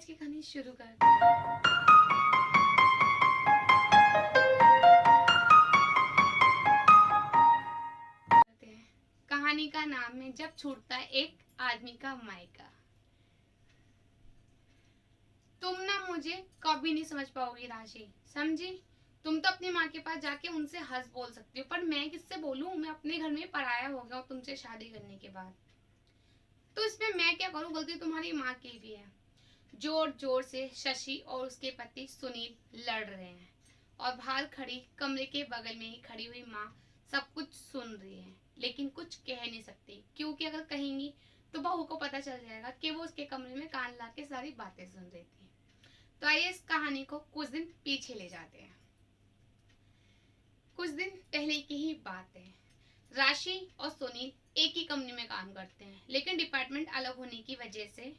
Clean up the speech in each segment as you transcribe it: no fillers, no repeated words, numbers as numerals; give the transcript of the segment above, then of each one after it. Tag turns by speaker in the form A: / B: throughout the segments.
A: आज की कहानी शुरू कर। कहानी का नाम है जब छूटता है एक आदमी का मायका। तुम ना मुझे कभी नहीं समझ पाओगी राशि, समझी? तुम तो अपनी माँ के पास जाके उनसे हंस बोल सकती हो, पर मैं किससे बोलूं? मैं अपने घर में पराया हो गया हूँ तुमसे शादी करने के बाद। तो इसमें मैं क्या करूं? गलती तुम्हारी माँ की भी है। जोर जोर से शशि और उसके पति सुनील लड़ रहे हैं और बाहर खड़ी कमरे के बगल में ही खड़ी हुई माँ सब कुछ सुन रही है, लेकिन कुछ कह नहीं सकती, क्योंकि अगर कहेंगी तो बहू को पता चल जाएगा कि वो उसके कमरे में कान ला के सारी बातें सुन रही थी। तो आइए इस कहानी को कुछ दिन पीछे ले जाते हैं। कुछ दिन पहले की ही बात है। राशि और सुनील एक ही कंपनी में काम करते हैं, लेकिन डिपार्टमेंट अलग होने की वजह से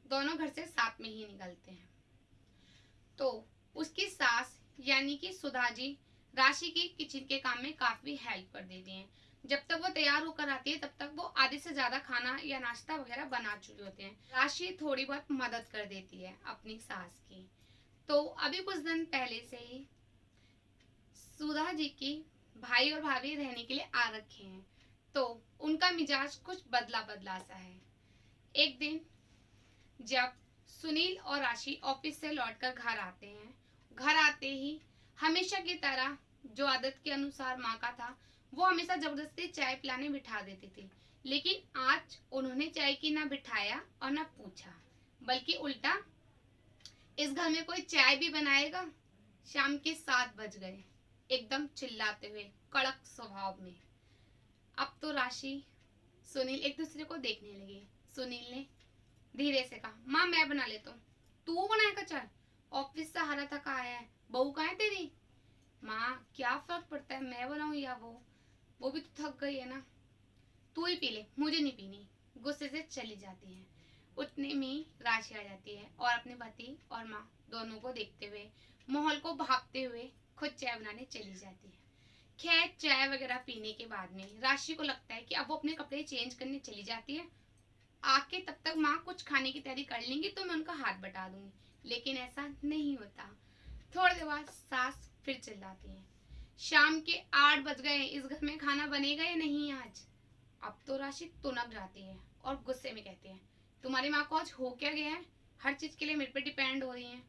A: दोनों घर से साथ में ही निकलते हैं। तो उसकी सास यानी कि सुधा जी राशि की किचन के काम में काफी हेल्प कर देती हैं। जब तक वो तैयार होकर आती है तब तक वो आधे से ज्यादा खाना या नाश्ता वगैरह बना चुके होते हैं। राशि थोड़ी बहुत मदद कर देती है अपनी सास की। तो अभी कुछ दिन पहले से ही सुधा जी की भाई और भाभी रहने के लिए आ रखे हैं, तो उनका मिजाज कुछ बदला बदला सा है। एक दिन जब सुनील और राशि ऑफिस से लौटकर घर आते हैं, घर आते ही हमेशा की तरह जो आदत के अनुसार माँ का था, वो हमेशा जबरदस्ती चाय पिलाने बिठा देती थी। लेकिन आज उन्होंने चाय की ना बिठाया और ना पूछा, बल्कि उल्टा, इस घर में कोई चाय भी बनाएगा? शाम के 7 बज गए, एकदम चिल्लाते हुए कड़क स्वभाव में। अब तो राशि सुनील एक दूसरे को देखने लगे। सुनील ने धीरे से कहा, माँ मैं बना लेता हूँ। तू बनाएगा चाय? ऑफिस से हारा थका आया है, बहू कहाँ है तेरी? माँ क्या फर्क पड़ता है, मैं बनाऊँ या वो भी तो थक गई है ना। तू ही पी ले, मुझे नहीं पीनी। गुस्से से चली जाती है। उतने में राशि आ जाती है और अपने पति और माँ दोनों को देखते हुए, माहौल को भापते हुए खुद चाय बनाने चली जाती है। खैर चाय वगैरह पीने के बाद में राशि को लगता है कि अब वो अपने कपड़े चेंज करने चली जाती है, आके तब तक माँ कुछ खाने की तैयारी कर लेंगी तो मैं उनका हाथ बटा दूंगी। लेकिन ऐसा नहीं होता। थोड़ी देर बाद सास फिर चिल्लाती है, शाम के 8 बज गए, इस घर में खाना बनेगा या नहीं आज? अब तो राशि तुनक जाती है और गुस्से में कहती है, तुम्हारी माँ को आज हो क्या गया है? हर चीज के लिए मेरे पे डिपेंड हो रही है।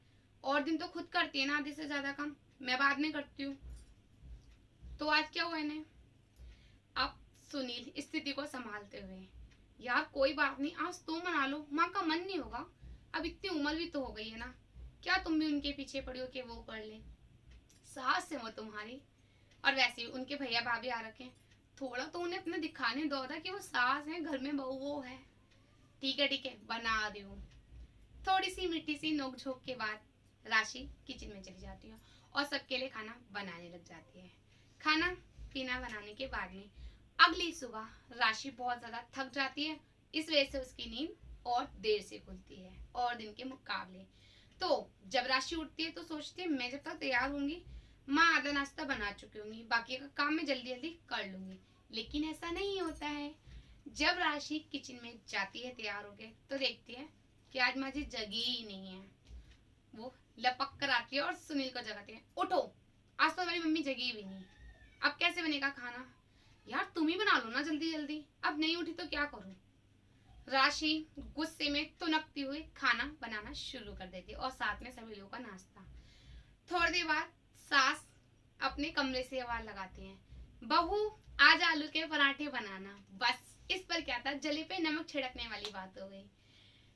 A: और दिन तो खुद करती है ना आधे से ज्यादा काम, मैं बाद में करती हूँ। तो आज क्या हुआ इन्हें? अब सुनील स्थिति को संभालते हुए, यार कोई बात नहीं, आज तुम मना लो, माँ का मन नहीं होगा। अब इतनी उम्र भी तो हो गई है ना, क्या तुम भी उनके पीछे पड़ी हो कि वो कर ले? सास है वो तुम्हारी, और वैसे भी उनके भैया भाभी आ रखे हैं, थोड़ा तो उन्हें अपने दिखाने दो था कि वो सास है, घर में बहू वो है। ठीक है बना रही हूँ। थोड़ी सी मीठी सी नोकझोंक के बाद राशि किचन में चली जाती है और सबके लिए खाना बनाने लग जाती है। खाना पीना बनाने के बाद में अगली सुबह राशि बहुत ज्यादा थक जाती है, इस वजह से उसकी नींद और देर से खुलती है और दिन के मुकाबले। तो जब राशि उठती है तो सोचती है मैं जब तक तैयार होंगी माँ आधा नाश्ता बना चुकी होंगी, बाकी का काम मैं जल्दी जल्दी कर लूंगी। लेकिन ऐसा नहीं होता है। जब राशि किचन में जाती है तैयार होके तो देखती है कि आज माँ जी जगी ही नहीं है। वो लपक कर आती है और सुनील को जगाती है, उठो, आज तो हमारी मम्मी जगी भी नहीं, अब कैसे बनेगा खाना? यार तुम ही बना लो ना जल्दी जल्दी, अब नहीं उठी तो क्या करूं? राशि गुस्से में तुनकती हुई खाना बनाना शुरू कर देती है और साथ में सभी लोगों का नाश्ता। थोड़ी देर बाद सास अपने कमरे से आवाज लगाती हैं, बहू आज आलू के पराठे बनाना। बस इस पर क्या था, जले पे नमक छिड़कने वाली बात हो गई।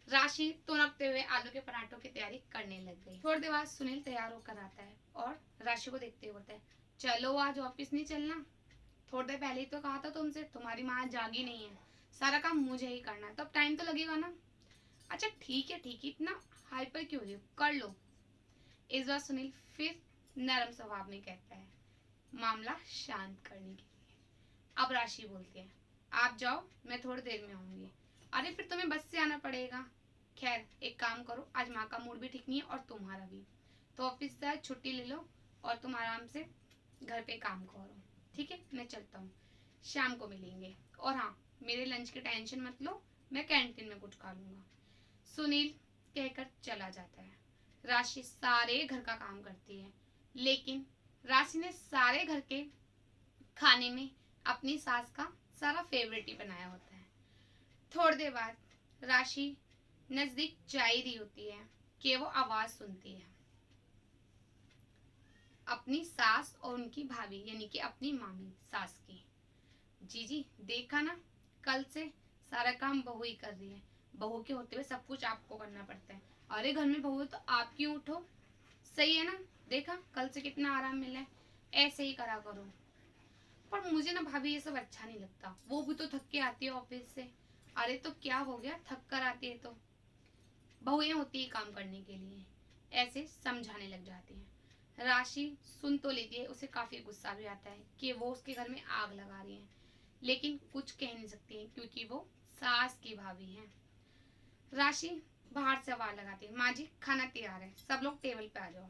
A: राशि तुनकते हुए आलू के पराठों की तैयारी करने लग गई। थोड़ी देर बाद सुनील तैयार होकर आता है और राशि को देखते हुए बोलता है, चलो आज ऑफिस नहीं चलना? थोड़ी देर पहले ही तो कहा था तुमसे, तुम्हारी माँ जागी नहीं है, सारा काम मुझे ही करना है, तो अब टाइम तो लगेगा ना। अच्छा ठीक है, इतना हाइपर क्यों हो, कर लो। इस बार सुनील फिर नरम स्वभाव में कहता है, मामला शांत करने के लिए। अब राशि बोलती है, आप जाओ, मैं थोड़ी देर में आऊंगी। अरे फिर तुम्हें बस से आना पड़ेगा। खैर एक काम करो, आज माँ का मूड भी ठीक नहीं है और तुम्हारा भी, तो ऑफिस से छुट्टी ले लो और तुम आराम से घर पे काम करो। ठीक है मैं चलता हूँ, शाम को मिलेंगे। और हाँ, मेरे लंच की टेंशन मत लो, मैं कैंटीन में कुछ खा लूंगा। सुनील कहकर चला जाता है। राशि सारे घर का काम करती है, लेकिन राशि ने सारे घर के खाने में अपनी सास का सारा फेवरेट ही बनाया होता है। थोड़ी देर बाद राशि नजदीक जा ही रही होती है कि वो आवाज सुनती है अपनी सास और उनकी भाभी यानी कि अपनी मामी सास की। जी देखा ना, कल से सारा काम बहू ही कर रही है, बहू के होते हुए सब कुछ आपको करना पड़ता है। अरे घर में बहू है तो आप क्यों उठो, सही है ना, देखा कल से कितना आराम मिला है, ऐसे ही करा करो। पर मुझे ना भाभी ये सब अच्छा नहीं लगता, वो भी तो थक के आती है ऑफिस से। अरे तो क्या हो गया, थक कर आती है तो बहुएं होती है काम करने के लिए, ऐसे समझाने लग जाती हैं। राशि सुन तो लेती है, उसे काफी गुस्सा भी आता है कि वो उसके घर में आग लगा रही है, लेकिन कुछ कह नहीं सकती है क्योंकि वो सास की भाभी है। राशि बाहर से आवाज लगाती है, माँ जी खाना तैयार है, सब लोग टेबल पे आ जाओ,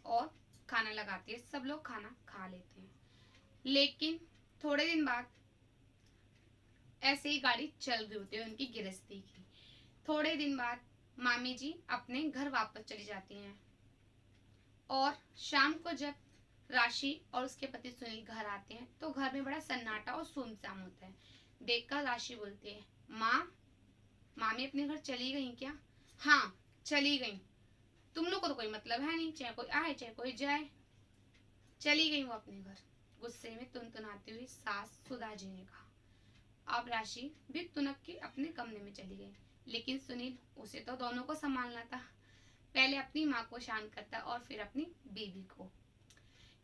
A: और खाना लगाती है, सब लोग खाना खा लेते हैं। लेकिन थोड़े दिन बाद ऐसे ही गाड़ी चल रही होती है उनकी गृहस्थी की। थोड़े दिन बाद मामी जी अपने घर वापस चली जाती हैं, और शाम को जब राशि और उसके पति सुनील घर आते हैं तो घर में बड़ा सन्नाटा और सुनसान होता है। देखकर राशि बोलती है, माँ मामी अपने घर चली गई क्या? हाँ चली गई, तुम लोग को तो कोई मतलब है नहीं, चाहे कोई आए चाहे कोई जाए, चली गई वो अपने घर। गुस्से में तुनतुनाती हुई सास सुधा जी ने कहा। अब राशि भी तुनक के अपने कमरे में चली गई, लेकिन सुनील, उसे तो दोनों को संभालना था, पहले अपनी माँ को शांत करता और फिर अपनी बीवी को।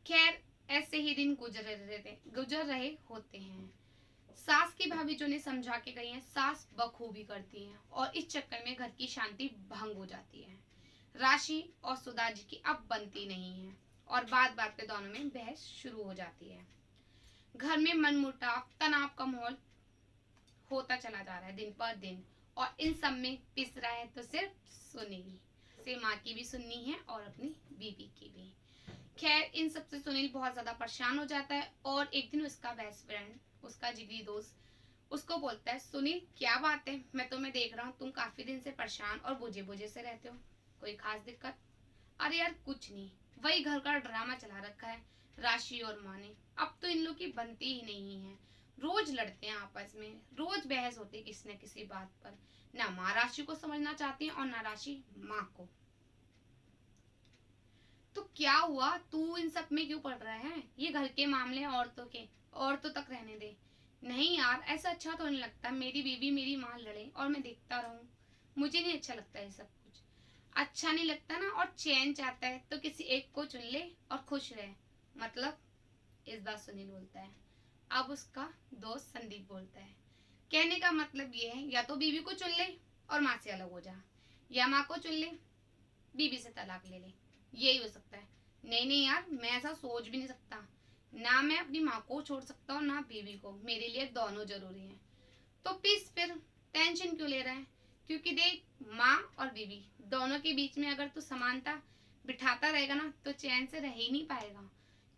A: खैर ऐसे ही दिन गुजर रहे होते हैं। सास की भाभी जो ने समझा के गई है, सास बखूबी करती हैं और इस चक्कर में घर की शांति भंग हो जाती है। राशि और सुधा जी की अब बनती नहीं है और बात बात पे दोनों में बहस शुरू हो जाती है। घर में मनमुटाव तनाव का माहौल होता चला जा रहा है दिन पर दिन, और इन सब में पिस रहा है तो सिर्फ सुनील। से माँ की भी सुननी है और अपनी बीवी की भी। खैर इन सब से सुनील बहुत ज्यादा परेशान हो जाता है, और एक दिन उसका बेस्ट फ्रेंड, उसका जिगरी दोस्त उसको बोलता है, सुनील क्या बात है, मैं तुम्हें देख रहा हूँ तुम काफी दिन से परेशान और बुझे बुझे से रहते हो, कोई खास दिक्कत? अरे यार कुछ नहीं, वही घर का ड्रामा चला रखा है राशि और माँ ने, अब तो इन लोग की बनती ही नहीं है, रोज लड़ते हैं आपस में, रोज बहस होती है किसी न किसी बात पर, ना माँ राशि को समझना चाहती है और ना राशि माँ को। तो क्या हुआ, तू इन सब में क्यों पड़ रहा है, ये घर के मामले औरतों के, औरतों तक रहने दे। नहीं यार ऐसा अच्छा तो नहीं लगता, मेरी बीवी मेरी माँ लड़े और मैं देखता रहूं, मुझे नहीं अच्छा लगता ये सब कुछ, अच्छा नहीं लगता ना, और चैन चाहता है तो किसी एक को चुन ले और खुश रहे। मतलब, इस बात सुनील बोलता है। अब उसका दोस्त संदीप बोलता है, कहने का मतलब ये है या तो बीवी को चुन ले और माँ से अलग हो जा, या माँ को चुन ले बीवी से तलाक ले ले, यही हो सकता है। नहीं नहीं यार, मैं ऐसा सोच भी नहीं सकता, ना मैं अपनी माँ को छोड़ सकता हूँ ना बीवी को, मेरे लिए दोनों जरूरी हैं। तो प्लीज फिर टेंशन क्यों ले रहा है, क्योंकि देख माँ और बीवी दोनों के बीच में अगर तू समानता बिठाता रहेगा ना तो चैन से रह ही नहीं पाएगा,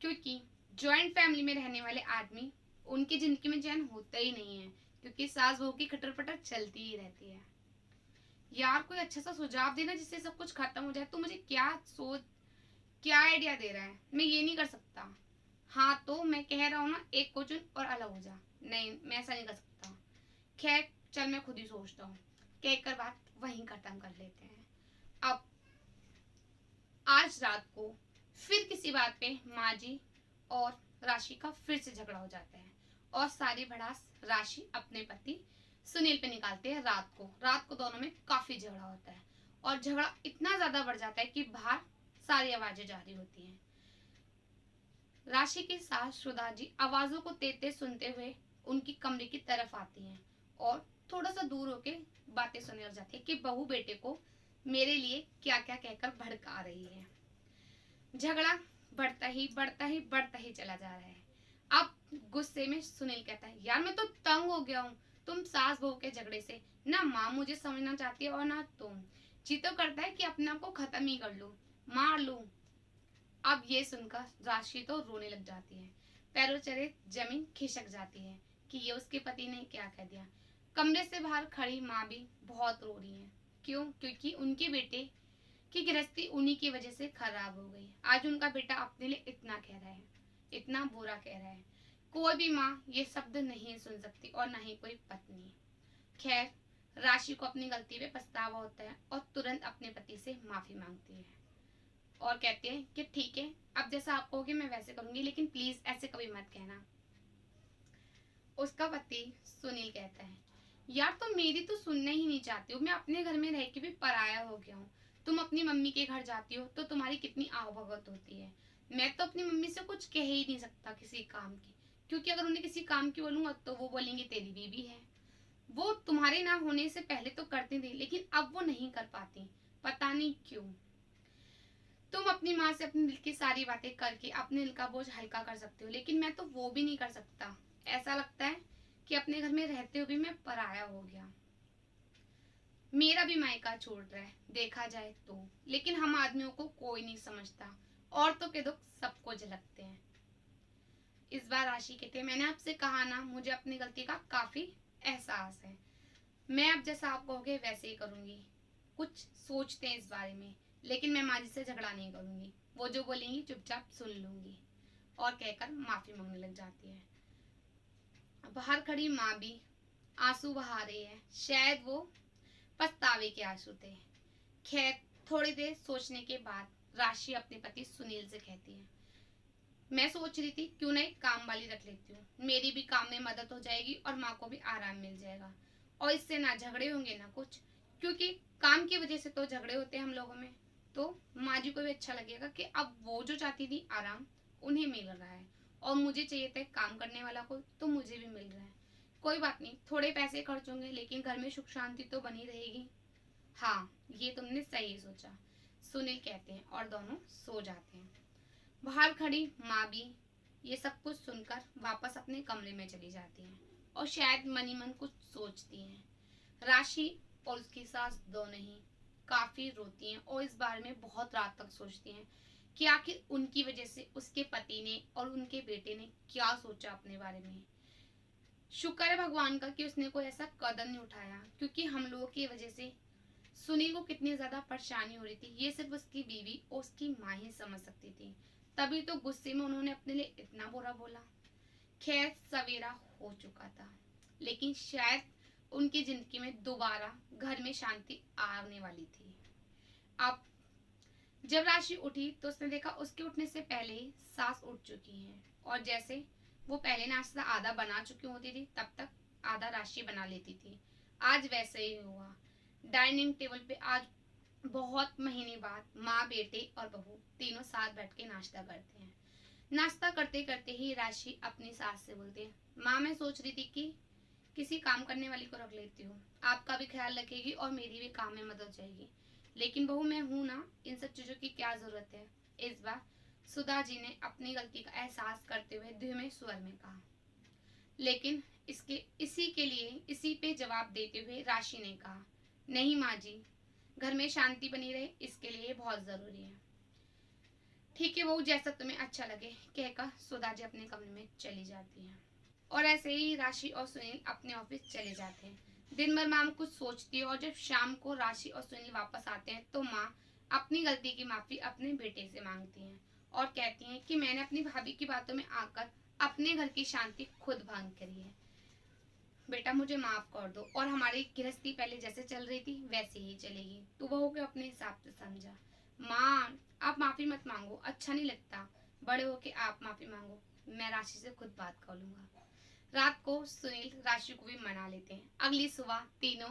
A: क्योंकि ज्वाइंट फैमिली में रहने वाले आदमी, उनकी जिंदगी में चैन होता ही नहीं है, क्योंकि सास बहू की खटर पटर चलती ही रहती है। यार कोई अच्छा सा सुझाव देना जिससे सब कुछ खत्म हो जाए, तू मुझे क्या आइडिया दे रहा है, मैं ये नहीं कर सकता। हाँ तो मैं कह रहा हूँ ना, एक को चुन और अलग हो जा, नहीं मैं ऐसा नहीं कर सकता। खैर चल मैं खुद ही सोचता हूँ, कहकर बात वहीं खत्म कर लेते हैं। अब आज रात को फिर किसी बात पे माँ जी और राशि का फिर से झगड़ा हो जाता है, और सारी भड़ास राशि अपने पति सुनील पे निकालते हैं। रात को दोनों में काफी झगड़ा होता है, और झगड़ा इतना ज्यादा बढ़ जाता है कि बाहर सारी आवाजें जारी होती हैं। राशि की सास सुधा जी आवाजों को तेज सुनते हुए उनकी कमरे की तरफ आती हैं, और थोड़ा सा दूर होके बातें सुनने लग जाती है कि बहू बेटे को मेरे लिए क्या क्या कहकर भड़का रही है। झगड़ा बढ़ता ही चला जा रहा है। अब गुस्से में सुनील कहता है, यार मैं तो तंग हो गया हूँ तुम सास बहू के झगड़े से, ना माँ मुझे समझना चाहती है और ना तुम, जी तो करता है कि अपने आप को खत्म ही कर लूं, मार लूं। अब ये सुनकर राशि तो रोने लग जाती है, पैरों चले जमीन खिसक जाती है कि ये उसके पति ने क्या कह दिया। कमरे से बाहर खड़ी माँ भी बहुत रो रही है, क्यों? क्योंकि उनके बेटे की गृहस्थी उन्हीं की वजह से खराब हो गई। आज उनका बेटा अपने लिए इतना कह रहा है, इतना बुरा कह रहा है। कोई भी माँ ये शब्द नहीं सुन सकती और ना ही कोई पत्नी। खैर, राशि को अपनी गलती पे पछतावा होता है और तुरंत अपने पति से माफी मांगती है और कहते हैं कि ठीक है, अब जैसा आप कहोगे मैं वैसे करूंगी, लेकिन प्लीज ऐसे कभी मत कहना। उसका पति सुनील कहता है, यार तुम मेरी तो सुनना ही नहीं चाहती हो। मैं अपने घर में रह के भी पराया हो गया हूँ। तुम अपनी मम्मी के घर जाती हो तो तुम्हारी कितनी आवभगत होती है। मैं तो अपनी मम्मी से कुछ कह ही नहीं सकता किसी काम की, क्योंकि अगर उन्हें किसी काम की बोलूंगा तो वो बोलेंगे तेरी बीवी है। वो तुम्हारे ना होने से पहले तो करती थी, लेकिन अब वो नहीं कर पाती, पता नहीं क्यों। तुम अपनी माँ से अपने दिल की सारी बातें करके अपने दिल का बोझ हल्का कर सकते हो, लेकिन मैं तो वो भी नहीं कर सकता। ऐसा लगता है कि अपने घर में रहते हुए भी मैं पराया हो गया। मेरा भी मायका छोड़ रहा है देखा जाए तो, लेकिन हम आदमियों को कोई नहीं समझता। औरतों के दुख सबको झलकते हैं। इस बार राशि कहते हैं, मैंने आपसे कहा ना, मुझे अपनी गलती का काफी एहसास है। मैं अब जैसा आप कहोगे वैसे ही करूंगी। कुछ सोचते हैं इस बारे में, लेकिन मैं माँ जी से झगड़ा नहीं करूंगी। वो जो बोलेंगी चुपचाप सुन लूंगी, और कहकर माफी मांगने लग जाती है। बाहर खड़ी माँ भी आंसू बहा रही है। शायद वो पछतावे के आंसू थे। खैर, थोड़ी देर सोचने के बाद राशि अपने पति सुनील से कहती है, मैं सोच रही थी क्यों ना एक काम वाली रख लेती हूँ। मेरी भी काम में मदद हो जाएगी और माँ को भी आराम मिल जाएगा, और इससे ना झगड़े होंगे ना कुछ, क्योंकि काम की वजह से तो झगड़े होते हैं हम लोगों में। तो माँ जी को भी अच्छा लगेगा कि अब वो जो चाहती थी आराम उन्हें मिल रहा है, और मुझे चाहिए था काम करने वाला कोई, तो मुझे भी मिल रहा है। कोई बात नहीं, थोड़े पैसे खर्च होंगे, लेकिन घर में सुख शांति तो बनी रहेगी। हाँ, ये तुमने सही सोचा, सुनील कहते हैं, और दोनों सो जाते हैं। बाहर खड़ी माँ भी ये सब कुछ सुनकर वापस अपने कमरे में चली जाती हैं, और शायद मन ही मन कुछ सोचती हैं। राशि और उसकी सास दोनों ही काफी रोती हैं और इस बारे में बहुत रात तक सोचती हैं कि आखिर उनकी वजह से उसके पति ने और उनके बेटे ने क्या सोचा अपने बारे में। शुक्र है भगवान का कि उसने कोई ऐसा कदम नहीं उठाया, क्योंकि हम लोगों की वजह से सुनील को कितनी ज्यादा परेशानी हो रही थी ये सिर्फ उसकी बीवी और उसकी माँ ही समझ सकती थी। तभी तो गुस्से में उन्होंने अपने लिए इतना बुरा बोला। खैर, सवेरा हो चुका था, लेकिन शायद उनकी जिंदगी में दोबारा घर में शांति आने वाली थी। अब जब राशि उठी तो उसने देखा उसके उठने से पहले ही सास उठ चुकी हैं, और जैसे वो पहले नाश्ता आधा बना चुकी होती थी तब तक आधा राशि बना लेती थी। आज वैसे ही हुआ। डाइनिंग टेबल पे आज बहुत महीने बाद माँ, बेटे और बहू तीनों साथ बैठ के नाश्ता करते हैं। नाश्ता करते करते ही राशि अपनी सास से बोलती है, माँ मैं सोच रही थी कि किसी काम करने वाली को रख लेती हूँ, आपका भी ख्याल रखेगी और मेरी भी काम में मदद हो जाएगी। लेकिन बहू मैं हूँ ना, इन सब चीजों की क्या जरूरत है। इस बार सुधा जी ने अपनी गलती का एहसास करते हुए धीमे स्वर में कहा। लेकिन इसी पे जवाब देते हुए राशि ने कहा, नहीं माँ जी, घर में शांति बनी रहे इसके लिए बहुत जरूरी है। ठीक है बहू, जैसा तुम्हें अच्छा लगे, कहकर सुधा जी अपने कमरे में चली जाती है। और ऐसे ही राशि और सुनील अपने ऑफिस चले जाते हैं। दिन भर माँ कुछ सोचती है, और जब शाम को राशि और सुनील वापस आते हैं तो माँ अपनी गलती की माफी अपने बेटे से मांगती हैं और कहती हैं कि मैंने अपनी भाभी की बातों में आकर अपने घर की शांति खुद भंग करी है। बेटा मुझे माफ कर दो, और हमारी गृहस्थी पहले जैसे चल रही थी वैसे ही चलेगी। तू बहू को अपने हिसाब से समझा। माँ आप माफी मत मांगो, अच्छा नहीं लगता। बड़े होके आप माफी मांगो, मैं राशि से खुद बात कर लूंगा। रात को सुनील राशि को भी मना लेते हैं। अगली सुबह तीनों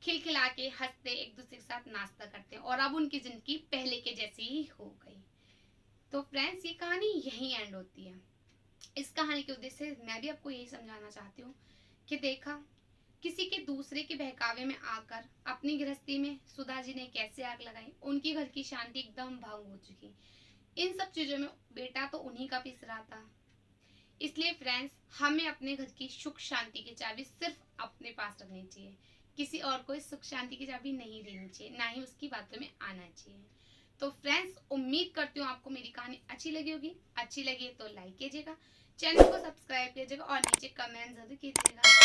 A: खिलखिला के हंसते एक दूसरे के साथ नाश्ता करते हैं, और अब उनकी जिंदगी पहले के जैसी ही हो गई। तो फ्रेंड्स, ये कहानी यही एंड होती है। इस कहानी के उद्देश्य से मैं भी आपको यही समझाना चाहती हूँ कि देखा, किसी के दूसरे के बहकावे में आकर अपनी गृहस्थी में सुधा जी ने कैसे आग लगाई। उनकी घर की शांति एकदम भंग हो चुकी। इन सब चीजों में बेटा तो उन्हीं का पिस रहा था। इसलिए फ्रेंड्स, हमें अपने घर की सुख शांति की चाबी सिर्फ अपने पास रखनी चाहिए। किसी और को सुख शांति की चाबी नहीं देनी चाहिए, ना ही उसकी बातों में आना चाहिए। तो फ्रेंड्स, उम्मीद करती हूँ आपको मेरी कहानी अच्छी लगी होगी। अच्छी लगी तो लाइक कीजिएगा, चैनल को सब्सक्राइब कीजिएगा और नीचे कमेंट जरूर कीजिएगा।